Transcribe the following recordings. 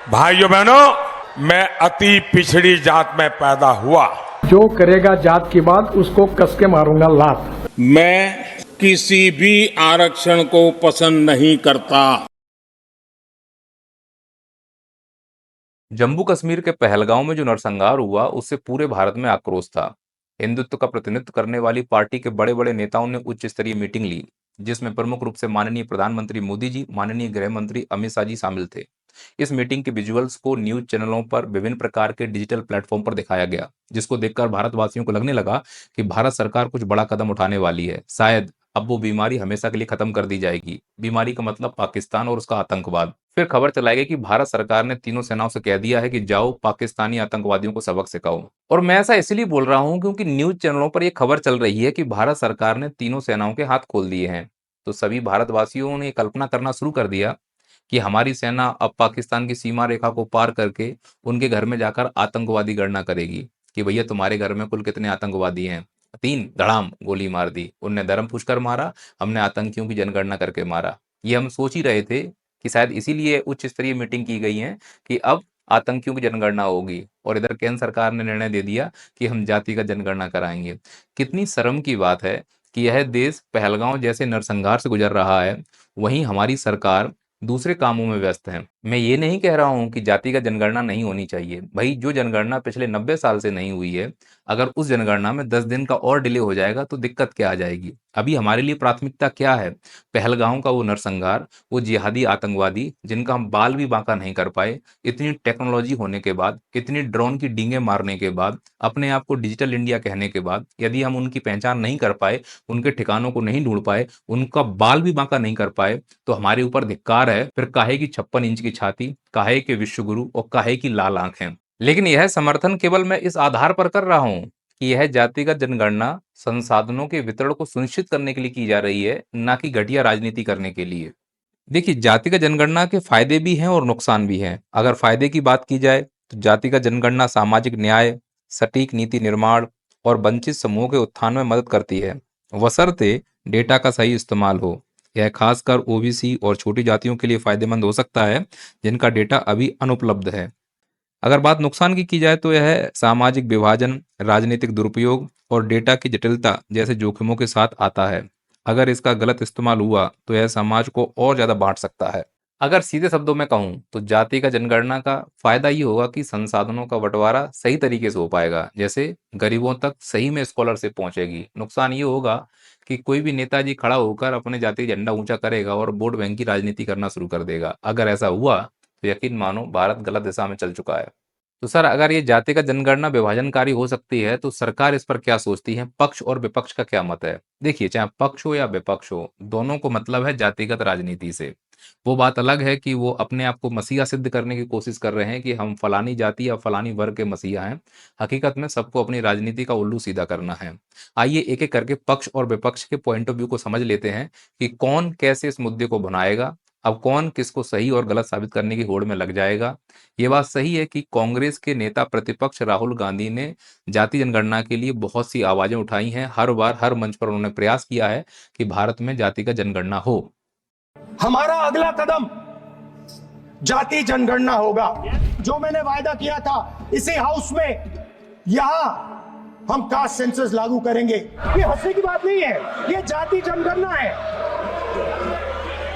भाइयों बहनों, मैं अति पिछड़ी जात में पैदा हुआ। जो करेगा जात की बात उसको कस के मारूंगा लात। मैं किसी भी आरक्षण को पसंद नहीं करता। जम्मू कश्मीर के पहलगांव में जो नरसंहार हुआ उससे पूरे भारत में आक्रोश था। हिंदुत्व का प्रतिनिधित्व करने वाली पार्टी के बड़े बड़े नेताओं ने उच्च स्तरीय मीटिंग ली, जिसमें प्रमुख रूप से माननीय प्रधानमंत्री मोदी जी, माननीय गृह मंत्री अमित शाह जी शामिल थे। इस मीटिंग के विजुअल्स को न्यूज चैनलों पर विभिन्न प्रकार के डिजिटल प्लेटफॉर्म पर दिखाया गया, जिसको देखकर भारतवासियों को लगने लगा कि भारत सरकार कुछ बड़ा कदम उठाने वाली है। शायद अब वो बीमारी हमेशा के लिए खत्म कर दी जाएगी। बीमारी का मतलब पाकिस्तान और उसका आतंकवाद। फिर खबर चलाई गई कि भारत सरकार ने तीनों सेनाओं से कह दिया है कि जाओ पाकिस्तानी आतंकवादियों को सबक सिखाओ। और मैं ऐसा इसलिए बोल रहा हूं क्योंकि न्यूज चैनलों पर यह खबर चल रही है कि भारत सरकार ने तीनों सेनाओं के हाथ खोल दिए हैं। तो सभी भारतवासियों ने कल्पना करना शुरू कर दिया कि हमारी सेना अब पाकिस्तान की सीमा रेखा को पार करके उनके घर में जाकर आतंकवादी गणना करेगी कि भैया तुम्हारे घर में कुल कितने आतंकवादी हैं। 3 धड़ाम गोली मार दी। उनने धर्म पूछकर मारा, हमने आतंकियों की जनगणना करके मारा। ये हम सोच ही रहे थे कि शायद इसीलिए उच्च स्तरीय मीटिंग की गई है कि अब आतंकियों की जनगणना होगी, और इधर केंद्र सरकार ने निर्णय दे दिया कि हम जाति का जनगणना कराएंगे। कितनी शर्म की बात है कि यह देश पहलगांव जैसे नरसंहार से गुजर रहा है, वहीं हमारी सरकार दूसरे कामों में व्यस्त है। मैं ये नहीं कह रहा हूं कि जाति का जनगणना नहीं होनी चाहिए। भाई, जो जनगणना पिछले 90 साल से नहीं हुई है, अगर उस जनगणना में 10 दिन का और डिले हो जाएगा तो दिक्कत क्या आ जाएगी। अभी हमारे लिए प्राथमिकता क्या है? पहलगांव का वो नरसंहार, वो जिहादी आतंकवादी जिनका हम बाल भी बांका नहीं कर पाए, इतनी टेक्नोलॉजी होने के बाद, इतनी ड्रोन की डींगे मारने के बाद, अपने आप को डिजिटल इंडिया कहने के बाद, यदि हम उनकी पहचान नहीं कर पाए, उनके ठिकानों को नहीं ढूंढ पाए, उनका बाल भी बांका नहीं कर पाए, तो हमारे ऊपर धिक्कार है। फिर काहे की 56 इंच की छाती, काहे के विश्वगुरु और काहे की लाल आंखें। लेकिन यह समर्थन केवल मैं इस आधार पर कर रहा हूं कि यह जातिगत जनगणना संसाधनों के वितरण को सुनिश्चित करने के लिए की जा रही है, ना कि घटिया राजनीति करने के लिए। देखिए, जातिगत जनगणना के फायदे भी हैं और नुकसान भी हैं। अगर फायदे की बात की जाए तो जातिगत जनगणना सामाजिक न्याय, सटीक नीति निर्माण और वंचित समूहों के उत्थान में मदद करती है, बशर्ते डेटा का सही इस्तेमाल हो। यह खासकर ओबीसी और छोटी जातियों के लिए फायदेमंद हो सकता है, जिनका डेटा अभी अनुपलब्ध है। अगर बात नुकसान की जाए तो यह सामाजिक विभाजन, राजनीतिक दुरुपयोग और डेटा की जटिलता जैसे जोखिमों के साथ आता है। अगर इसका गलत इस्तेमाल हुआ तो यह समाज को और ज्यादा बांट सकता है। अगर सीधे शब्दों में कहूं तो जाति का जनगणना का फायदा ये होगा कि संसाधनों का बंटवारा सही तरीके से हो पाएगा, जैसे गरीबों तक सही में स्कॉलरशिप पहुंचेगी। नुकसान ये होगा कि कोई भी नेताजी खड़ा होकर अपने जाति का झंडा ऊंचा करेगा और वोट बैंक की राजनीति करना शुरू कर देगा। अगर ऐसा हुआ तो यकीन मानो भारत गलत दिशा में चल चुका है। तो सर, अगर ये जातिगत जनगणना विभाजनकारी हो सकती है तो सरकार इस पर क्या सोचती है? पक्ष और विपक्ष का क्या मत है? देखिए, चाहे पक्ष हो या विपक्ष हो, दोनों को मतलब है जातिगत राजनीति से। वो बात अलग है कि वो अपने आप को मसीहा सिद्ध करने की कोशिश कर रहे हैं कि हम फलानी जाति या फलानी वर्ग के मसीहा हैं। हकीकत में सबको अपनी राजनीति का उल्लू सीधा करना है। आइए एक एक करके पक्ष और विपक्ष के पॉइंट ऑफ व्यू को समझ लेते हैं कि कौन कैसे इस मुद्दे को भुनाएगा। अब कौन किसको सही और गलत साबित करने की होड़ में लग जाएगा। ये बात सही है कि कांग्रेस के नेता प्रतिपक्ष राहुल गांधी ने जाति जनगणना के लिए बहुत सी आवाजें उठाई हैं। हर बार हर मंच पर उन्होंने प्रयास किया है कि भारत में जाति का जनगणना हो। हमारा अगला कदम जाति जनगणना होगा। जो मैंने वायदा किया था इसी हाउस में, यहां हम कास्ट सेंसस लागू करेंगे। ये हंसने की बात नहीं है, ये जाति जनगणना है।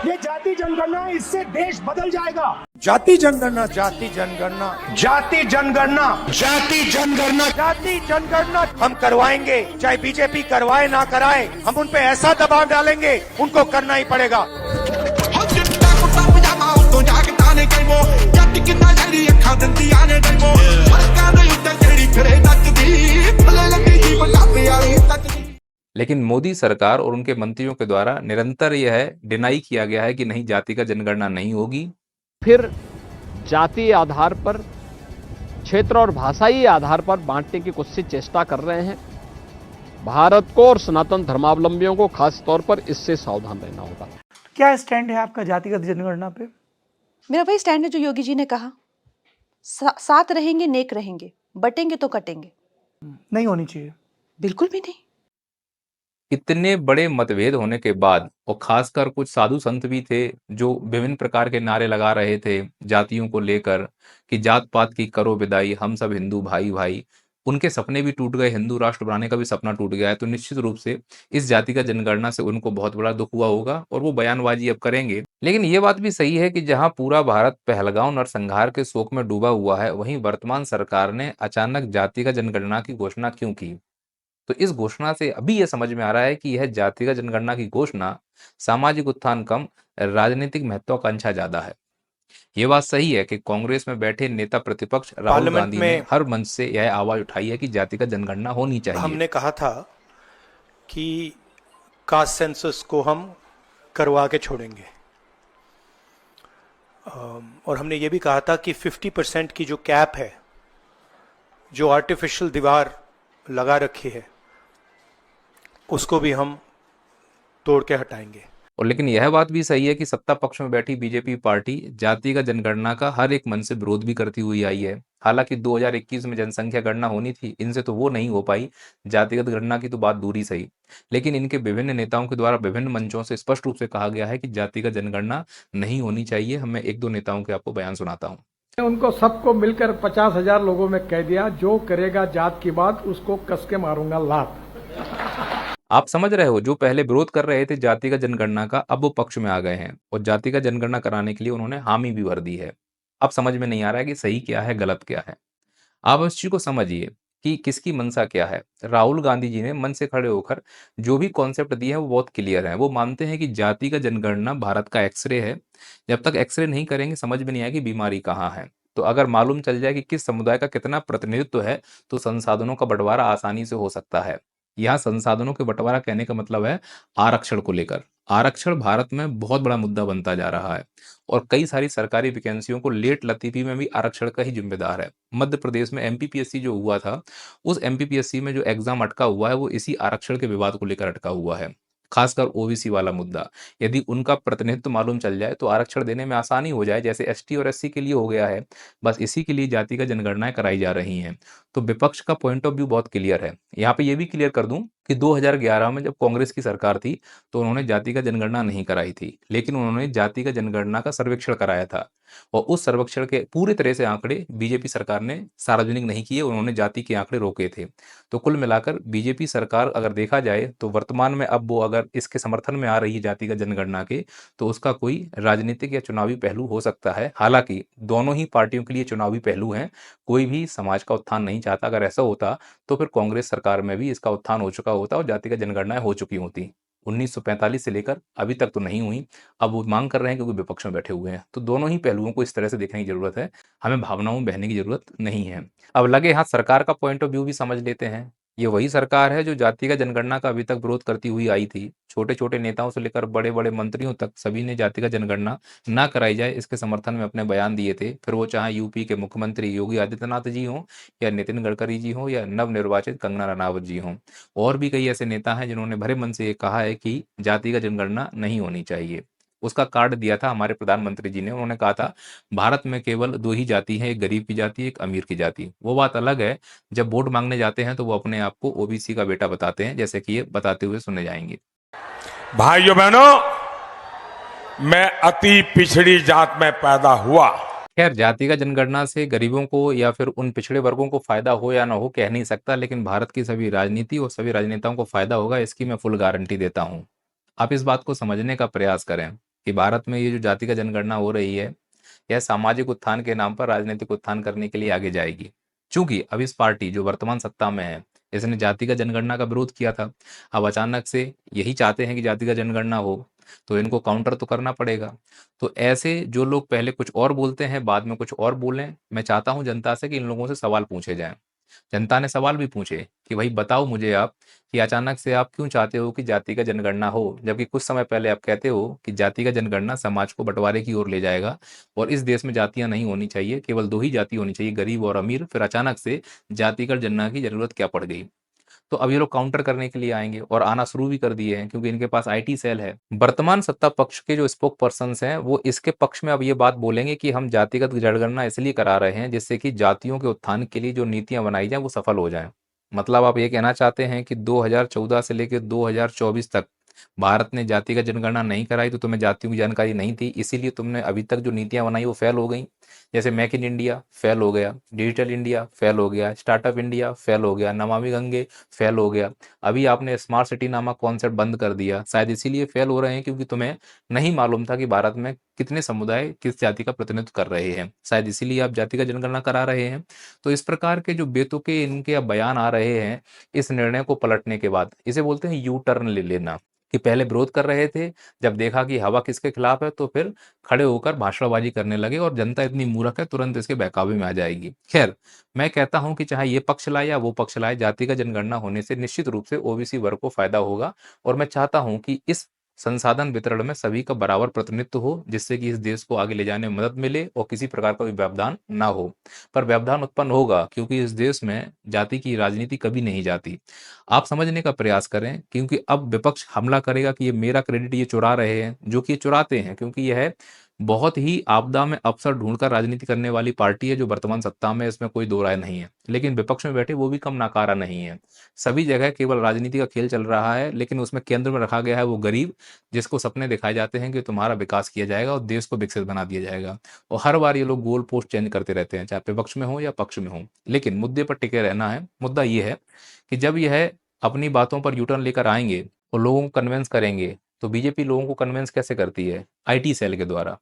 ये जाति जनगणना है, इससे देश बदल जाएगा। जाति जनगणना, जाति जनगणना, जाति जनगणना, जाति जनगणना, जाति जनगणना हम करवाएंगे। चाहे बीजेपी करवाए ना कराए, हम उन पे ऐसा दबाव डालेंगे, उनको करना ही पड़ेगा। लेकिन मोदी सरकार और उनके मंत्रियों के द्वारा निरंतर यह डिनाई किया गया है कि नहीं, जाति का जनगणना नहीं होगी। फिर जातीय आधार पर, क्षेत्र और भाषाई आधार पर बांटने की कुछ चेष्टा कर रहे हैं। भारत को और सनातन धर्मावलंबियों को खास तौर पर इससे सावधान रहना होगा। क्या स्टैंड है आपका जातिगत जनगणना पे? मेरा वही स्टैंड है जो योगी जी ने कहा, साथ रहेंगे नेक रहेंगे, बटेंगे तो कटेंगे। नहीं होनी चाहिए। बिल्कुल भी नहीं। इतने बड़े मतभेद होने के बाद और खासकर कुछ साधु संत भी थे जो विभिन्न प्रकार के नारे लगा रहे थे जातियों को लेकर कि जात पात की करो विदाई, हम सब हिंदू भाई भाई। उनके सपने भी टूट गए, हिंदू राष्ट्र बनाने का भी सपना टूट गया है। तो निश्चित रूप से इस जाति का जनगणना से उनको बहुत बड़ा दुख हुआ होगा और वो बयानबाजी अब करेंगे। लेकिन ये बात भी सही है कि जहां पूरा भारत पहलगांव नरसंहार के शोक में डूबा हुआ है, वहीं वर्तमान सरकार ने अचानक जाति का जनगणना की घोषणा क्यों की? तो इस घोषणा से अभी यह समझ में आ रहा है कि यह जातिगत जनगणना की घोषणा सामाजिक उत्थान कम, राजनीतिक महत्वाकांक्षा ज्यादा है। ये बात सही है कि कांग्रेस में बैठे नेता प्रतिपक्ष राहुल पार्लियामेंट गांधी ने में हर मंच से यह आवाज उठाई है कि जातिगत जनगणना होनी चाहिए। हमने कहा था कि कास्ट सेंसस को हम करवा के छोड़ेंगे, और हमने ये भी कहा था कि 50% की जो कैप है, जो आर्टिफिशियल दीवार लगा रखी है, उसको भी हम तोड़ के हटाएंगे। और लेकिन यह बात भी सही है कि सत्ता पक्ष में बैठी बीजेपी पार्टी जातिगत जनगणना का हर एक मन से विरोध भी करती हुई आई है। हालांकि 2021 में जनसंख्या गणना होनी थी, इनसे तो वो नहीं हो पाई, जातिगत गणना की तो बात दूरी सही। लेकिन इनके विभिन्न नेताओं के द्वारा विभिन्न मंचों से स्पष्ट रूप से कहा गया है कि जातिगत जनगणना नहीं होनी चाहिए। मैं एक दो नेताओं के आपको बयान सुनाता हूँ। उनको सबको मिलकर 50,000 लोगों में कह दिया, जो करेगा जात की बात उसको कस के मारूंगा लात। आप समझ रहे हो, जो पहले विरोध कर रहे थे जातिगत जनगणना का, अब वो पक्ष में आ गए हैं और जातिगत जनगणना कराने के लिए उन्होंने हामी भी भर दी है। अब समझ में नहीं आ रहा है कि सही क्या है गलत क्या है। आप इस चीज को समझिए कि किसकी मंशा क्या है। राहुल गांधी जी ने मन से खड़े होकर जो भी कॉन्सेप्ट दिए हैं वो बहुत क्लियर है। वो मानते हैं कि जातिगत जनगणना भारत का एक्सरे है। जब तक एक्सरे नहीं करेंगे समझ में नहीं आएगी बीमारी कहाँ है। तो अगर मालूम चल जाए कि किस समुदाय का कितना प्रतिनिधित्व है, तो संसाधनों का बंटवारा आसानी से हो सकता है। यहाँ संसाधनों के बंटवारा कहने का मतलब है आरक्षण को लेकर। आरक्षण भारत में बहुत बड़ा मुद्दा बनता जा रहा है और कई सारी सरकारी वैकेंसियों को लेट लतीफी में भी आरक्षण का ही जिम्मेदार है। मध्य प्रदेश में एमपीपीएससी जो हुआ था, उस एमपीपीएससी में जो एग्जाम अटका हुआ है वो इसी आरक्षण के विवाद को लेकर अटका हुआ है। खासकर ओबीसी वाला मुद्दा, यदि उनका प्रतिनिधित्व मालूम चल जाए तो आरक्षण देने में आसानी हो जाए, जैसे एसटी और एससी के लिए हो गया है। बस इसी के लिए जाति का जनगणनाएं कराई जा रही हैं। तो विपक्ष का पॉइंट ऑफ व्यू बहुत क्लियर है। यहाँ पे ये भी क्लियर कर दूं कि 2011 में जब कांग्रेस की सरकार थी तो उन्होंने जाति का जनगणना नहीं कराई थी, लेकिन उन्होंने जाति का जनगणना का सर्वेक्षण कराया था और उस सर्वेक्षण के पूरी तरह से आंकड़े बीजेपी सरकार ने सार्वजनिक नहीं किए, उन्होंने जाति के आंकड़े रोके थे। तो कुल मिलाकर बीजेपी सरकार अगर देखा जाए तो वर्तमान में अब वो अगर इसके समर्थन में आ रही है जाति का जनगणना के, तो उसका कोई राजनीतिक या चुनावी पहलू हो सकता है। हालांकि दोनों ही पार्टियों के लिए चुनावी पहलू हैं, कोई भी समाज का उत्थान नहीं चाहता। अगर ऐसा होता तो फिर कांग्रेस सरकार में भी इसका उत्थान हो चुका होता और जाति का जनगणनाएं हो चुकी होती। 1945 से लेकर अभी तक तो नहीं हुई, अब वो मांग कर रहे हैं क्योंकि विपक्ष में बैठे हुए हैं। तो दोनों ही पहलुओं को इस तरह से देखने की जरूरत है, हमें भावनाओं में बहने की जरूरत नहीं है। अब लगे हाथ सरकार का पॉइंट ऑफ व्यू भी समझ लेते हैं। ये वही सरकार है जो जाति का जनगणना का अभी तक विरोध करती हुई आई थी। छोटे छोटे नेताओं से लेकर बड़े बड़े मंत्रियों तक सभी ने जाति का जनगणना ना कराई जाए इसके समर्थन में अपने बयान दिए थे। फिर वो चाहे यूपी के मुख्यमंत्री योगी आदित्यनाथ जी हों या नितिन गडकरी जी हों या नवनिर्वाचित कंगना रनावत जी हों, और भी कई ऐसे नेता हैं जिन्होंने भरे मन से ये कहा है कि जाति का जनगणना नहीं होनी चाहिए। उसका कार्ड दिया था हमारे प्रधानमंत्री जी ने। उन्होंने कहा था भारत में केवल दो ही जाति है, एक गरीब की जाति, एक अमीर की जाति। वो बात अलग है, जब वोट मांगने जाते हैं तो वो अपने आप को ओबीसी का बेटा बताते हैं, जैसे कि ये बताते हुए सुने जाएंगे। भाइयों बहनों, मैं अति पिछड़ी जात में पैदा हुआ। खैर, जाति का जनगणना से गरीबों को या फिर उन पिछड़े वर्गों को फायदा हो या ना हो कह नहीं सकता, लेकिन भारत की सभी राजनीति और सभी राजनेताओं को फायदा होगा, इसकी मैं फुल गारंटी देता हूं। आप इस बात को समझने का प्रयास करें कि भारत में ये जो जाति का जनगणना हो रही है, यह सामाजिक उत्थान के नाम पर राजनीतिक उत्थान करने के लिए आगे जाएगी। चूंकि अब इस पार्टी जो वर्तमान सत्ता में है, इसने जाति का जनगणना का विरोध किया था, अब अचानक से यही चाहते हैं कि जाति का जनगणना हो, तो इनको काउंटर तो करना पड़ेगा। तो ऐसे जो लोग पहले कुछ और बोलते हैं बाद में कुछ और बोलें, मैं चाहता हूं जनता से कि इन लोगों से सवाल पूछे जाएं। जनता ने सवाल भी पूछे कि भाई बताओ मुझे आप कि अचानक से आप क्यों चाहते हो कि जाति का जनगणना हो, जबकि कुछ समय पहले आप कहते हो कि जाति का जनगणना समाज को बंटवारे की ओर ले जाएगा और इस देश में जातियां नहीं होनी चाहिए, केवल दो ही जाति होनी चाहिए, गरीब और अमीर। फिर अचानक से जातिगत जनगणना की जरूरत क्या पड़ गई? तो अब ये लोग काउंटर करने के लिए आएंगे और आना शुरू भी कर दिए हैं, क्योंकि इनके पास आईटी सेल है। वर्तमान सत्ता पक्ष के जो स्पोक पर्सन्स हैं वो इसके पक्ष में अब ये बात बोलेंगे कि हम जातिगत जनगणना इसलिए करा रहे हैं जिससे कि जातियों के उत्थान के लिए जो नीतियां बनाई जाए वो सफल हो जाएं। मतलब आप ये कहना चाहते हैं कि 2014 से लेकर 2024 तक भारत ने जातिगत जनगणना नहीं कराई, तो तुम्हें जातियों की जानकारी नहीं थी, इसीलिए तुमने अभी तक जो नीतियां बनाई वो फेल हो गई। जैसे मेक इन इंडिया फेल हो गया, डिजिटल इंडिया फेल हो गया, स्टार्टअप इंडिया फेल हो गया, नमामि गंगे फेल हो गया, अभी आपने स्मार्ट सिटी नामक कॉन्सेप्ट बंद कर दिया। शायद इसीलिए फेल हो रहे हैं क्योंकि तुम्हें नहीं मालूम था कि भारत में कितने समुदाय किस जाति का प्रतिनिधित्व कर रहे हैं, शायद इसीलिए आप जाति का जनगणना करा रहे हैं। तो इस प्रकार के जो बेतुके इनके अब बयान आ रहे हैं इस निर्णय को पलटने के बाद, इसे बोलते हैं यू टर्न ले लेना, कि पहले विरोध कर रहे थे, जब देखा कि हवा किसके खिलाफ है तो फिर खड़े होकर भाषणबाजी करने लगे और जनता इतनी मूर्ख है तुरंत इसके बहकावे में आ जाएगी। खैर, मैं कहता हूं कि चाहे ये पक्ष लाए या वो पक्ष लाए, जातिगत जनगणना होने से निश्चित रूप से ओबीसी वर्ग को फायदा होगा और मैं चाहता हूं कि इस संसाधन वितरण में सभी का बराबर प्रतिनिधित्व हो, जिससे कि इस देश को आगे ले जाने में मदद मिले और किसी प्रकार का भी व्यवधान ना हो। पर व्यवधान उत्पन्न होगा क्योंकि इस देश में जाति की राजनीति कभी नहीं जाती। आप समझने का प्रयास करें, क्योंकि अब विपक्ष हमला करेगा कि ये मेरा क्रेडिट ये चुरा रहे हैं, जो कि ये चुराते हैं क्योंकि यह बहुत ही आपदा में अवसर ढूंढकर राजनीति करने वाली पार्टी है जो वर्तमान सत्ता में, इसमें कोई दो राय नहीं है। लेकिन विपक्ष में बैठे वो भी कम नाकारा नहीं है। सभी जगह केवल राजनीति का खेल चल रहा है, लेकिन उसमें केंद्र में रखा गया है वो गरीब, जिसको सपने दिखाए जाते हैं कि तुम्हारा विकास किया जाएगा और देश को विकसित बना दिया जाएगा। और हर बार ये लोग गोल पोस्ट चेंज करते रहते हैं, चाहे विपक्ष में हो या पक्ष में हो। लेकिन मुद्दे पर टिके रहना है। मुद्दा ये है कि जब यह अपनी बातों पर यूटर्न लेकर आएंगे और लोगों को कन्विंस करेंगे, तो बीजेपी लोगों को कन्विंस कैसे करती है? आईटी सेल के द्वारा।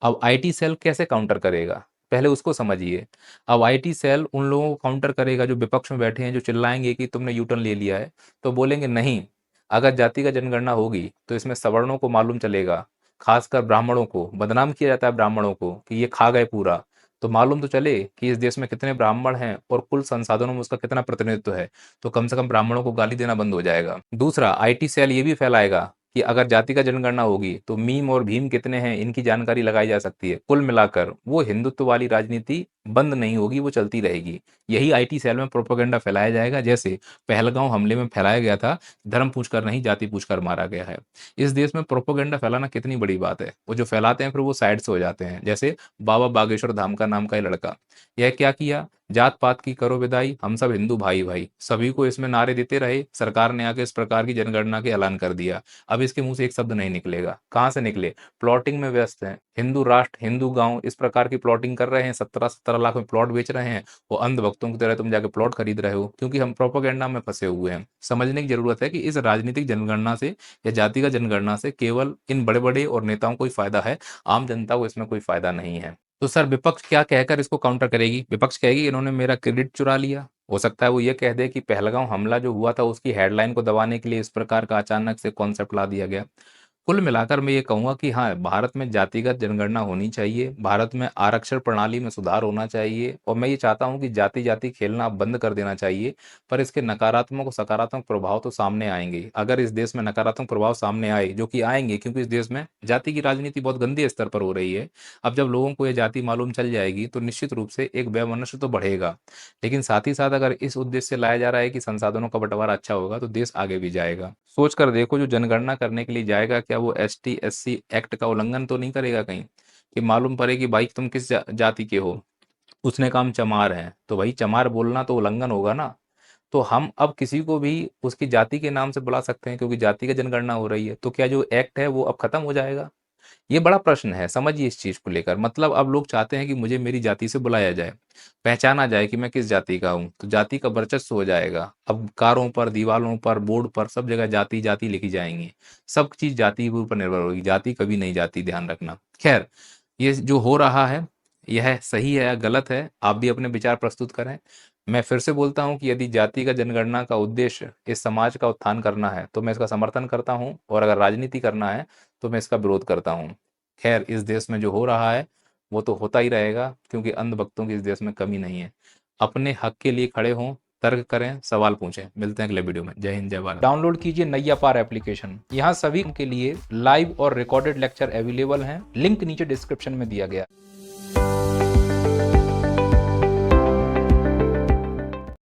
अब आईटी सेल कैसे काउंटर करेगा, पहले उसको समझिए। अब आईटी सेल उन लोगों को काउंटर करेगा जो विपक्ष में बैठे हैं, जो चिल्लाएंगे कि तुमने यूटर्न ले लिया है, तो बोलेंगे नहीं, अगर जाति का जनगणना होगी तो इसमें सवर्णों को मालूम चलेगा, खासकर ब्राह्मणों को बदनाम किया जाता है, ब्राह्मणों को कि ये खा गए पूरा, तो मालूम तो चले कि इस देश में कितने ब्राह्मण हैं और कुल संसाधनों में उसका कितना प्रतिनिधित्व है, तो कम से कम ब्राह्मणों को गाली देना बंद हो जाएगा। दूसरा, आईटी सेल ये भी फैलाएगा कि अगर जाति का जनगणना होगी तो मीम और भीम कितने हैं इनकी जानकारी लगाई जा सकती है। कुल मिलाकर वो हिंदुत्व वाली राजनीति बंद नहीं होगी, वो चलती रहेगी। यही आईटी सेल में प्रोपेगेंडा फैलाया जाएगा, जैसे पहलगांव हमले में फैलाया गया था, धर्म पूछकर नहीं जाति पूछकर मारा गया है। इस देश में प्रोपेगेंडा फैलाना कितनी बड़ी बात है। वो जो फैलाते हैं फिर वो साइड से हो जाते हैं। जैसे बाबा बागेश्वर धाम का नाम का ये लड़का, यह क्या किया, जात पात की करो विदाई, हम सब हिंदू भाई भाई, सभी को इसमें नारे देते रहे। सरकार ने आके इस प्रकार की जनगणना के ऐलान कर दिया। अब इसके मुंह से एक शब्द नहीं निकलेगा। कहां से निकले? प्लॉटिंग में व्यस्त हैं, हिंदू राष्ट्र, हिंदू गांव, इस प्रकार की प्लॉटिंग कर रहे हैं। 17 लाख में प्लॉट बेच रहे हैं। वो अंधभक्तों की तरह तुम जाके प्लॉट खरीद रहे हो, क्योंकि हम प्रोपेगेंडा में फंसे हुए हैं। समझने की जरूरत है कि इस राजनीतिक जनगणना से या जाति का जनगणना से केवल इन बड़े बड़े और नेताओं को ही फायदा है, आम जनता को इसमें कोई फायदा नहीं है। तो सर, विपक्ष क्या कहकर इसको काउंटर करेगी? विपक्ष कहेगी इन्होंने मेरा क्रेडिट चुरा लिया। हो सकता है वो ये कह दे कि पहलगांव हमला जो हुआ था उसकी हेडलाइन को दबाने के लिए इस प्रकार का अचानक से कॉन्सेप्ट ला दिया गया। कुल मिलाकर मैं ये कहूंगा कि हाँ, भारत में जातिगत जनगणना होनी चाहिए, भारत में आरक्षण प्रणाली में सुधार होना चाहिए, और मैं ये चाहता हूं कि जाति जाति खेलना बंद कर देना चाहिए। पर इसके नकारात्मक और सकारात्मक प्रभाव तो सामने आएंगे। अगर इस देश में नकारात्मक प्रभाव सामने आए, जो कि आएंगे क्योंकि इस देश में जाति की राजनीति बहुत गंदे स्तर पर हो रही है, अब जब लोगों को ये जाति मालूम चल जाएगी तो निश्चित रूप से एक वैमनस्य तो बढ़ेगा। लेकिन साथ ही साथ अगर इस उद्देश्य से लाया जा रहा है कि संसाधनों का बंटवारा अच्छा होगा, तो देश आगे भी जाएगा। सोच कर देखो, जो जनगणना करने के लिए जाएगा, क्या वो एसटी एससी एक्ट का उल्लंघन तो नहीं करेगा कहीं, कि मालूम पड़े कि भाई तुम किस जाति के हो। उसने कहा हम चमार हैं, तो भाई चमार बोलना तो उल्लंघन होगा ना। तो हम अब किसी को भी उसकी जाति के नाम से बुला सकते हैं क्योंकि जाति की जनगणना हो रही है, तो क्या जो एक्ट है वो अब खत्म हो जाएगा? ये बड़ा प्रश्न है, समझिए इस चीज को लेकर। मतलब अब लोग चाहते हैं कि मुझे मेरी जाति से बुलाया जाए, पहचाना जाए कि मैं किस जाति का हूँ, तो जाति का वर्चस्व हो जाएगा। अब कारों पर, दीवारों पर, बोर्ड पर, सब जगह जाति जाति लिखी जाएंगी। सब चीज जाति के ऊपर निर्भर होगी, जाति कभी नहीं जाती, ध्यान रखना। खैर, ये जो हो रहा है यह सही है या गलत है, आप भी अपने विचार प्रस्तुत करें। मैं फिर से बोलता हूं कि यदि जाति का जनगणना का उद्देश्य इस समाज का उत्थान करना है तो मैं इसका समर्थन करता हूं, और अगर राजनीति करना है तो मैं इसका विरोध करता हूं। खैर, इस देश में जो हो रहा है वो तो होता ही रहेगा, क्योंकि अंधभक्तों की इस देश में कमी नहीं है। अपने हक के लिए खड़े हों, तर्क करें, सवाल पूछें। मिलते हैं अगले वीडियो में। जय हिंद, जय भारत। डाउनलोड कीजिए नैया पार एप्लीकेशन। यहाँ सभी के लिए लाइव और रिकॉर्डेड लेक्चर अवेलेबल हैं। लिंक नीचे डिस्क्रिप्शन में दिया गया।